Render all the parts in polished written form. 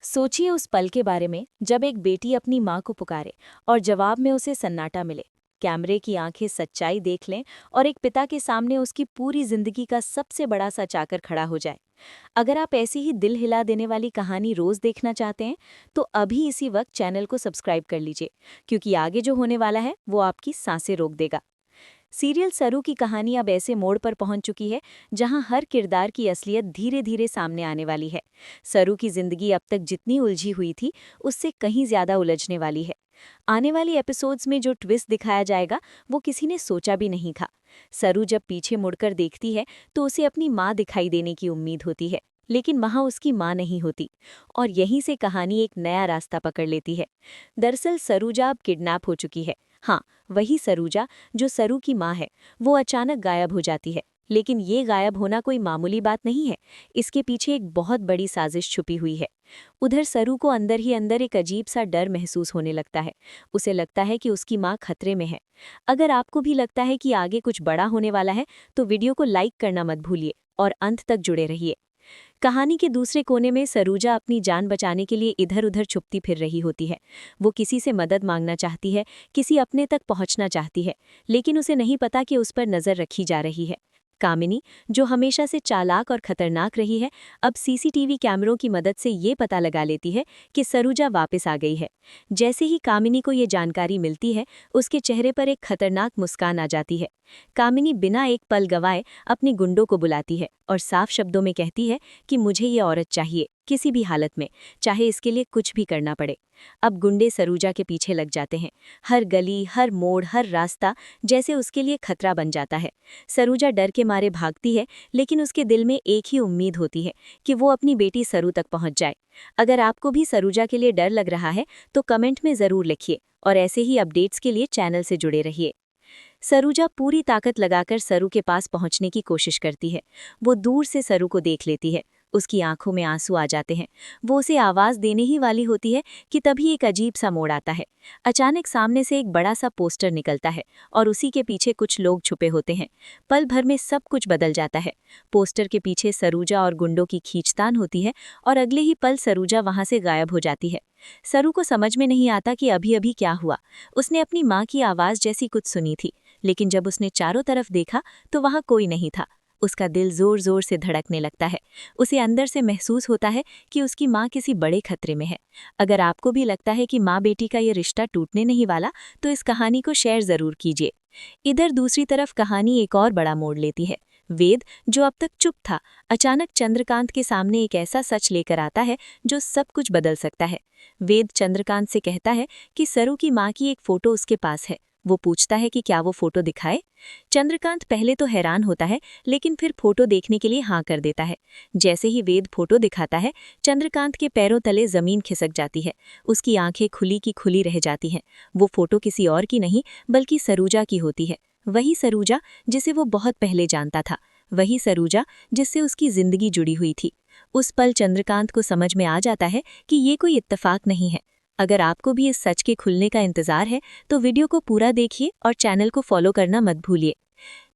सोचिए उस पल के बारे में जब एक बेटी अपनी माँ को पुकारे और जवाब में उसे सन्नाटा मिले। कैमरे की आंखें सच्चाई देख लें और एक पिता के सामने उसकी पूरी जिंदगी का सबसे बड़ा सा चाकर खड़ा हो जाए। अगर आप ऐसी ही दिल हिला देने वाली कहानी रोज देखना चाहते हैं तो अभी इसी वक्त चैनल को सब्सक्राइब कर लीजिए, क्योंकि आगे जो होने वाला है वो आपकी सांसें रोक देगा। सीरियल सरू की कहानी अब ऐसे मोड़ पर पहुंच चुकी है जहां हर किरदार की असलियत धीरे धीरे सामने आने वाली है। सरू की जिंदगी अब तक जितनी उलझी हुई थी उससे कहीं ज्यादा उलझने वाली है। आने वाली एपिसोड्स में जो ट्विस्ट दिखाया जाएगा वो किसी ने सोचा भी नहीं था। सरू जब पीछे मुड़कर देखती है तो उसे अपनी माँ दिखाई देने की उम्मीद होती है, लेकिन वहां उसकी माँ नहीं होती। और यहीं से कहानी एक नया रास्ता पकड़ लेती है। दरअसल सरूजा अब किडनैप हो चुकी है। हाँ, वही सरूजा जो सरू की माँ है, वो अचानक गायब हो जाती है। लेकिन ये गायब होना कोई मामूली बात नहीं है। इसके पीछे एक बहुत बड़ी साजिश छुपी हुई है। उधर सरू को अंदर ही अंदर एक अजीब सा डर महसूस होने लगता है। उसे लगता है कि उसकी माँ खतरे में है। अगर आपको भी लगता है कि आगे कुछ बड़ा होने वाला है तो वीडियो को लाइक करना मत भूलिए और अंत तक जुड़े रहिए। कहानी के दूसरे कोने में सरूजा अपनी जान बचाने के लिए इधर उधर छुपती फिर रही होती है। वो किसी से मदद मांगना चाहती है, किसी अपने तक पहुंचना चाहती है, लेकिन उसे नहीं पता कि उस पर नजर रखी जा रही है। कामिनी, जो हमेशा से चालाक और खतरनाक रही है, अब सीसीटीवी कैमरों की मदद से ये पता लगा लेती है कि सरूजा वापस आ गई है। जैसे ही कामिनी को ये जानकारी मिलती है, उसके चेहरे पर एक खतरनाक मुस्कान आ जाती है। कामिनी बिना एक पल गवाए अपनी गुंडों को बुलाती है और साफ शब्दों में कहती है कि मुझे ये औरत चाहिए, किसी भी हालत में, चाहे इसके लिए कुछ भी करना पड़े। अब गुंडे सरूजा के पीछे लग जाते हैं। हर गली, हर मोड़, हर रास्ता जैसे उसके लिए खतरा बन जाता है। सरूजा डर के मारे भागती है, लेकिन उसके दिल में एक ही उम्मीद होती है कि वो अपनी बेटी सरू तक पहुंच जाए। अगर आपको भी सरूजा के लिए डर लग रहा है तो कमेंट में ज़रूर लिखिए और ऐसे ही अपडेट्स के लिए चैनल से जुड़े रहिए। सरूजा पूरी ताकत लगाकर सरू के पास पहुंचने की कोशिश करती है। वो दूर से सरू को देख लेती है। उसकी आंखों में आंसू आ जाते हैं। वो उसे आवाज देने ही वाली होती है कि तभी एक अजीब सा मोड़ आता है। अचानक सामने से एक बड़ा सा पोस्टर निकलता है और उसी के पीछे कुछ लोग छुपे होते हैं। पल भर में सब कुछ बदल जाता है। पोस्टर के पीछे सरूजा और गुंडों की खींचतान होती है और अगले ही पल सरूजा वहां से गायब हो जाती है। सरू को समझ में नहीं आता कि अभी अभी क्या हुआ। उसने अपनी माँ की आवाज जैसी कुछ सुनी थी, लेकिन जब उसने चारों तरफ देखा तो वहां कोई नहीं था। उसका दिल जोर जोर से धड़कने लगता है। उसे अंदर से महसूस होता है कि उसकी माँ किसी बड़े खतरे में है। अगर आपको भी लगता है कि माँ बेटी का ये रिश्ता टूटने नहीं वाला तो इस कहानी को शेयर जरूर कीजिए। इधर दूसरी तरफ कहानी एक और बड़ा मोड़ लेती है। वेद, जो अब तक चुप था, अचानक चंद्रकांत के सामने एक ऐसा सच लेकर आता है जो सब कुछ बदल सकता है। वेद चंद्रकांत से कहता है कि सरू की माँ की एक फोटो उसके पास है। वो पूछता है कि क्या वो फोटो दिखाए। चंद्रकांत पहले तो हैरान होता है, लेकिन फिर फोटो देखने के लिए हाँ कर देता है। जैसे ही वेद फोटो दिखाता है, चंद्रकांत के पैरों तले जमीन खिसक जाती है। उसकी आंखें खुली की खुली रह जाती हैं। वो फोटो किसी और की नहीं बल्कि सरूजा की होती है। वही सरूजा जिसे वो बहुत पहले जानता था, वही सरूजा जिससे उसकी जिंदगी जुड़ी हुई थी। उस पल चंद्रकांत को समझ में आ जाता है कि ये कोई इत्तेफाक नहीं है। अगर आपको भी इस सच के खुलने का इंतजार है तो वीडियो को पूरा देखिए और चैनल को फॉलो करना मत भूलिए।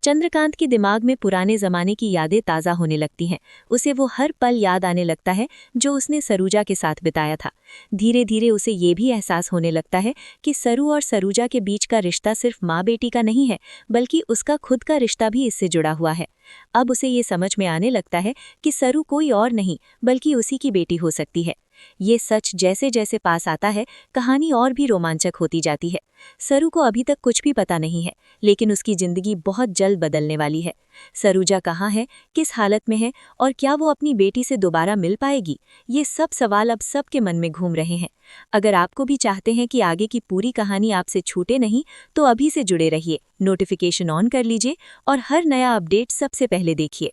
चंद्रकांत के दिमाग में पुराने जमाने की यादें ताज़ा होने लगती हैं। उसे वो हर पल याद आने लगता है जो उसने सरूजा के साथ बिताया था। धीरे धीरे उसे ये भी एहसास होने लगता है कि सरू और सरूजा के बीच का रिश्ता सिर्फ माँ बेटी का नहीं है, बल्कि उसका खुद का रिश्ता भी इससे जुड़ा हुआ है। अब उसे ये समझ में आने लगता है कि सरू कोई और नहीं बल्कि उसी की बेटी हो सकती है। ये सच जैसे जैसे पास आता है, कहानी और भी रोमांचक होती जाती है। सरू को अभी तक कुछ भी पता नहीं है, लेकिन उसकी जिंदगी बहुत जल्द बदलने वाली है। सरूजा कहाँ है, किस हालत में है और क्या वो अपनी बेटी से दोबारा मिल पाएगी, ये सब सवाल अब सबके मन में घूम रहे हैं। अगर आपको भी चाहते हैं कि आगे की पूरी कहानी आपसे छूटे नहीं, तो अभी से जुड़े रहिए, नोटिफिकेशन ऑन कर लीजिए और हर नया अपडेट सबसे पहले देखिए।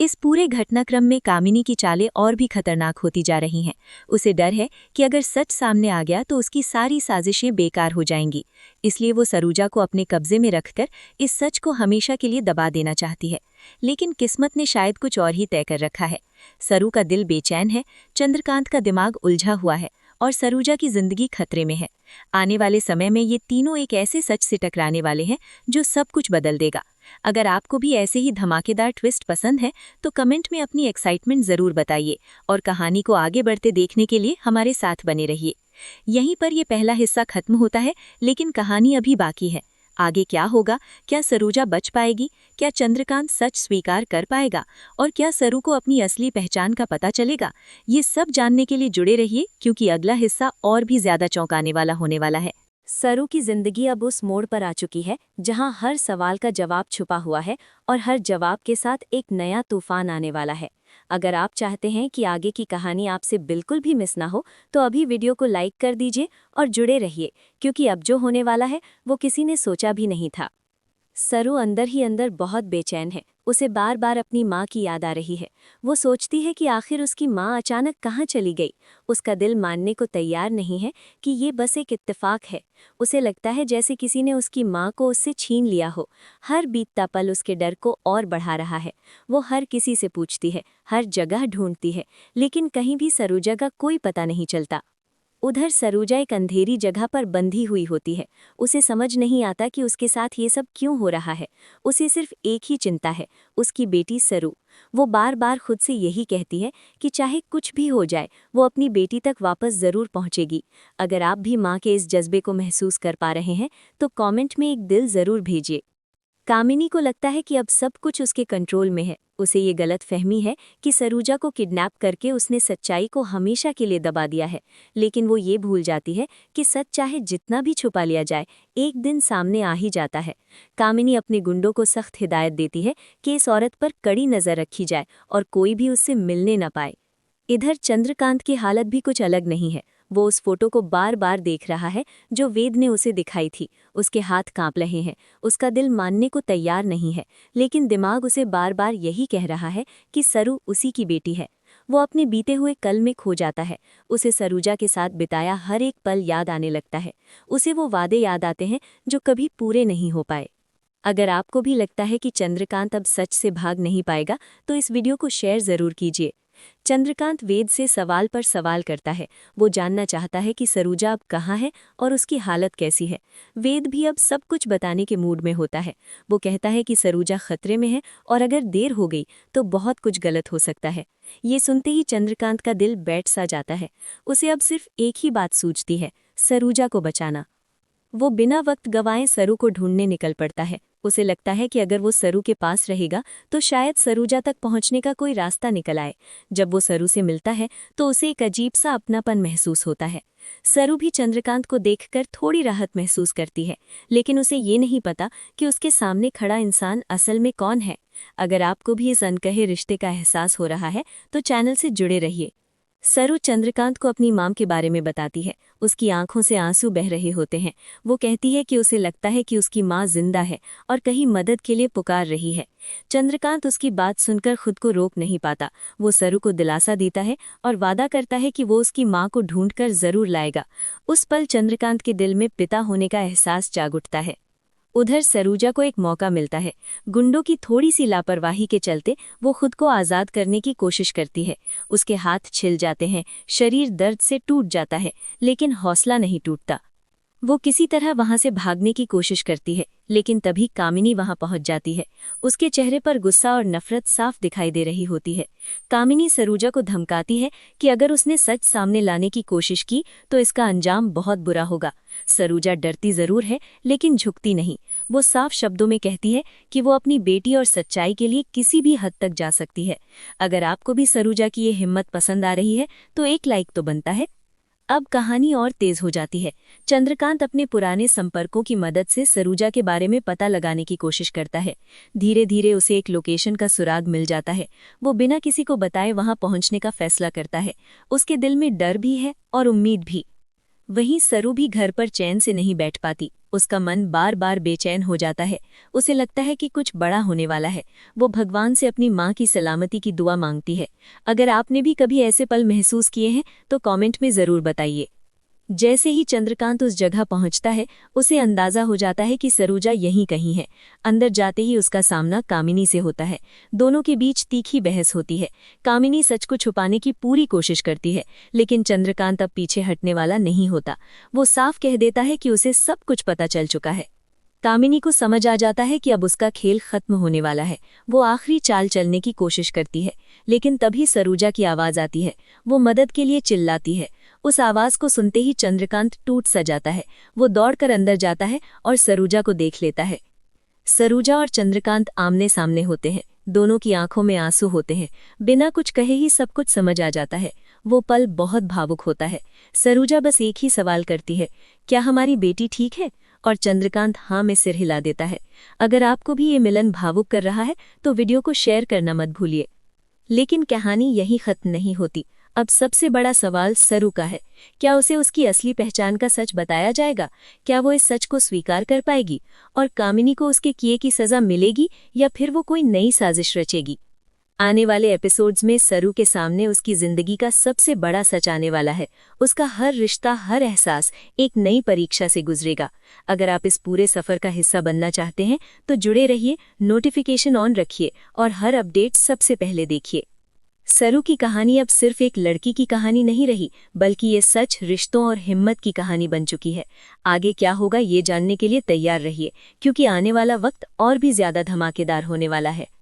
इस पूरे घटनाक्रम में कामिनी की चालें और भी खतरनाक होती जा रही हैं। उसे डर है कि अगर सच सामने आ गया तो उसकी सारी साजिशें बेकार हो जाएंगी। इसलिए वो सरूजा को अपने कब्जे में रखकर इस सच को हमेशा के लिए दबा देना चाहती है। लेकिन किस्मत ने शायद कुछ और ही तय कर रखा है। सरू का दिल बेचैन है, चंद्रकांत का दिमाग उलझा हुआ है और सरोजा की जिंदगी खतरे में है। आने वाले समय में ये तीनों एक ऐसे सच से टकराने वाले हैं जो सब कुछ बदल देगा। अगर आपको भी ऐसे ही धमाकेदार ट्विस्ट पसंद है तो कमेंट में अपनी एक्साइटमेंट जरूर बताइए और कहानी को आगे बढ़ते देखने के लिए हमारे साथ बने रहिए। यहीं पर ये पहला हिस्सा खत्म होता है, लेकिन कहानी अभी बाकी है। आगे क्या होगा? क्या सरोजा बच पाएगी? क्या चंद्रकांत सच स्वीकार कर पाएगा? और क्या सरू को अपनी असली पहचान का पता चलेगा? ये सब जानने के लिए जुड़े रहिए, क्योंकि अगला हिस्सा और भी ज्यादा चौंकाने वाला होने वाला है। सरू की जिंदगी अब उस मोड़ पर आ चुकी है जहां हर सवाल का जवाब छुपा हुआ है और हर जवाब के साथ एक नया तूफान आने वाला है। अगर आप चाहते हैं कि आगे की कहानी आपसे बिल्कुल भी मिस ना हो तो अभी वीडियो को लाइक कर दीजिए और जुड़े रहिए, क्योंकि अब जो होने वाला है वो किसी ने सोचा भी नहीं था। सरू अंदर ही अंदर बहुत बेचैन है। उसे बार बार अपनी माँ की याद आ रही है। वो सोचती है कि आखिर उसकी माँ अचानक कहाँ चली गई। उसका दिल मानने को तैयार नहीं है कि ये बस एक इत्तेफाक है। उसे लगता है जैसे किसी ने उसकी माँ को उससे छीन लिया हो। हर बीतता पल उसके डर को और बढ़ा रहा है। वो हर किसी से पूछती है, हर जगह ढूंढती है, लेकिन कहीं भी सरोजा का कोई पता नहीं चलता। उधर सरोजा एक अंधेरी जगह पर बंधी हुई होती है। उसे समझ नहीं आता कि उसके साथ ये सब क्यों हो रहा है। उसे सिर्फ एक ही चिंता है, उसकी बेटी सरू। वो बार बार खुद से यही कहती है कि चाहे कुछ भी हो जाए वो अपनी बेटी तक वापस ज़रूर पहुंचेगी। अगर आप भी माँ के इस जज्बे को महसूस कर पा रहे हैं तो कमेंट में एक दिल ज़रूर भेजिए। कामिनी को लगता है कि अब सब कुछ उसके कंट्रोल में है। उसे ये गलत फहमी है कि सरोजा को किडनैप करके उसने सच्चाई को हमेशा के लिए दबा दिया है, लेकिन वो ये भूल जाती है कि सच चाहे जितना भी छुपा लिया जाए एक दिन सामने आ ही जाता है। कामिनी अपने गुंडों को सख्त हिदायत देती है कि इस औरत पर कड़ी नज़र रखी जाए और कोई भी उससे मिलने न पाए। इधर चंद्रकांत की हालत भी कुछ अलग नहीं है। वो उस फोटो को बार बार देख रहा है जो वेद ने उसे दिखाई थी। उसके हाथ कांप रहे हैं, उसका दिल मानने को तैयार नहीं है, लेकिन दिमाग उसे बार बार यही कह रहा है कि सरू उसी की बेटी है। वो अपने बीते हुए कल में खो जाता है। उसे सरोजा के साथ बिताया हर एक पल याद आने लगता है। उसे वो वादे याद आते हैं जो कभी पूरे नहीं हो पाए। अगर आपको भी लगता है कि चंद्रकांत अब सच से भाग नहीं पाएगा तो इस वीडियो को शेयर ज़रूर कीजिए। चंद्रकांत वेद से सवाल पर सवाल करता है। वो जानना चाहता है कि सरोजा अब कहाँ है और उसकी हालत कैसी है। वेद भी अब सब कुछ बताने के मूड में होता है। वो कहता है कि सरोजा खतरे में है और अगर देर हो गई तो बहुत कुछ गलत हो सकता है। ये सुनते ही चंद्रकांत का दिल बैठ सा जाता है। उसे अब सिर्फ एक ही बात सूझती है, सरोजा को बचाना। वो बिना वक्त गंवाए सरू को ढूंढने निकल पड़ता है। उसे लगता है कि अगर वो सरू के पास रहेगा तो शायद सरोजा तक पहुंचने का कोई रास्ता निकल आए। जब वो सरू से मिलता है तो उसे एक अजीब सा अपनापन महसूस होता है। सरू भी चंद्रकांत को देखकर थोड़ी राहत महसूस करती है, लेकिन उसे ये नहीं पता कि उसके सामने खड़ा इंसान असल में कौन है। अगर आपको भी इस अनकहे रिश्ते का एहसास हो रहा है तो चैनल से जुड़े रहिए। सरू चंद्रकांत को अपनी मां के बारे में बताती है। उसकी आंखों से आंसू बह रहे होते हैं। वो कहती है कि उसे लगता है कि उसकी मां जिंदा है और कहीं मदद के लिए पुकार रही है। चंद्रकांत उसकी बात सुनकर खुद को रोक नहीं पाता। वो सरू को दिलासा देता है और वादा करता है कि वो उसकी मां को ढूंढकर जरूर लाएगा। उस पल चंद्रकांत के दिल में पिता होने का एहसास जाग उठता है। उधर सरोजा को एक मौका मिलता है। गुंडों की थोड़ी सी लापरवाही के चलते वो खुद को आज़ाद करने की कोशिश करती है। उसके हाथ छिल जाते हैं, शरीर दर्द से टूट जाता है, लेकिन हौसला नहीं टूटता। वो किसी तरह वहां से भागने की कोशिश करती है, लेकिन तभी कामिनी वहां पहुंच जाती है। उसके चेहरे पर गुस्सा और नफरत साफ दिखाई दे रही होती है। कामिनी सरोजा को धमकाती है कि अगर उसने सच सामने लाने की कोशिश की तो इसका अंजाम बहुत बुरा होगा। सरोजा डरती जरूर है, लेकिन झुकती नहीं। वो साफ शब्दों में कहती है कि वो अपनी बेटी और सच्चाई के लिए किसी भी हद तक जा सकती है। अगर आपको भी सरोजा की ये हिम्मत पसंद आ रही है तो एक लाइक तो बनता है। अब कहानी और तेज हो जाती है। चंद्रकांत अपने पुराने संपर्कों की मदद से सरोजा के बारे में पता लगाने की कोशिश करता है। धीरे धीरे उसे एक लोकेशन का सुराग मिल जाता है। वो बिना किसी को बताए वहां पहुंचने का फैसला करता है। उसके दिल में डर भी है और उम्मीद भी। वहीं सरू भी घर पर चैन से नहीं बैठ पाती। उसका मन बार बार बेचैन हो जाता है। उसे लगता है कि कुछ बड़ा होने वाला है। वो भगवान से अपनी माँ की सलामती की दुआ मांगती है। अगर आपने भी कभी ऐसे पल महसूस किए हैं तो कमेंट में ज़रूर बताइए। जैसे ही चंद्रकांत उस जगह पहुंचता है, उसे अंदाजा हो जाता है कि सरोजा यहीं कहीं है। अंदर जाते ही उसका सामना कामिनी से होता है। दोनों के बीच तीखी बहस होती है। कामिनी सच को छुपाने की पूरी कोशिश करती है, लेकिन चंद्रकांत अब पीछे हटने वाला नहीं होता। वो साफ कह देता है कि उसे सब कुछ पता चल चुका है। कामिनी को समझ आ जाता है कि अब उसका खेल खत्म होने वाला है। वो आखिरी चाल चलने की कोशिश करती है, लेकिन तभी सरोजा की आवाज आती है। वो मदद के लिए चिल्लाती है। उस आवाज को सुनते ही चंद्रकांत टूट सा जाता है। वो दौड़कर अंदर जाता है और सरोजा को देख लेता है। सरोजा और चंद्रकांत आमने सामने होते हैं। दोनों की आंखों में आंसू होते हैं। बिना कुछ कहे ही सब कुछ समझ आ जाता है। वो पल बहुत भावुक होता है। सरोजा बस एक ही सवाल करती है, क्या हमारी बेटी ठीक है? और चंद्रकांत हाँ में सिर हिला देता है। अगर आपको भी ये मिलन भावुक कर रहा है तो वीडियो को शेयर करना मत भूलिए। लेकिन कहानी यहीं खत्म नहीं होती। अब सबसे बड़ा सवाल सरू का है। क्या उसे उसकी असली पहचान का सच बताया जाएगा? क्या वो इस सच को स्वीकार कर पाएगी? और कामिनी को उसके किए की सजा मिलेगी या फिर वो कोई नई साजिश रचेगी? आने वाले एपिसोड्स में सरू के सामने उसकी जिंदगी का सबसे बड़ा सच आने वाला है। उसका हर रिश्ता, हर एहसास एक नई परीक्षा से गुजरेगा। अगर आप इस पूरे सफर का हिस्सा बनना चाहते हैं तो जुड़े रहिए, नोटिफिकेशन ऑन रखिए और हर अपडेट सबसे पहले देखिए। सरू की कहानी अब सिर्फ एक लड़की की कहानी नहीं रही, बल्कि ये सच, रिश्तों और हिम्मत की कहानी बन चुकी है। आगे क्या होगा ये जानने के लिए तैयार रहिए, क्योंकि आने वाला वक्त और भी ज्यादा धमाकेदार होने वाला है।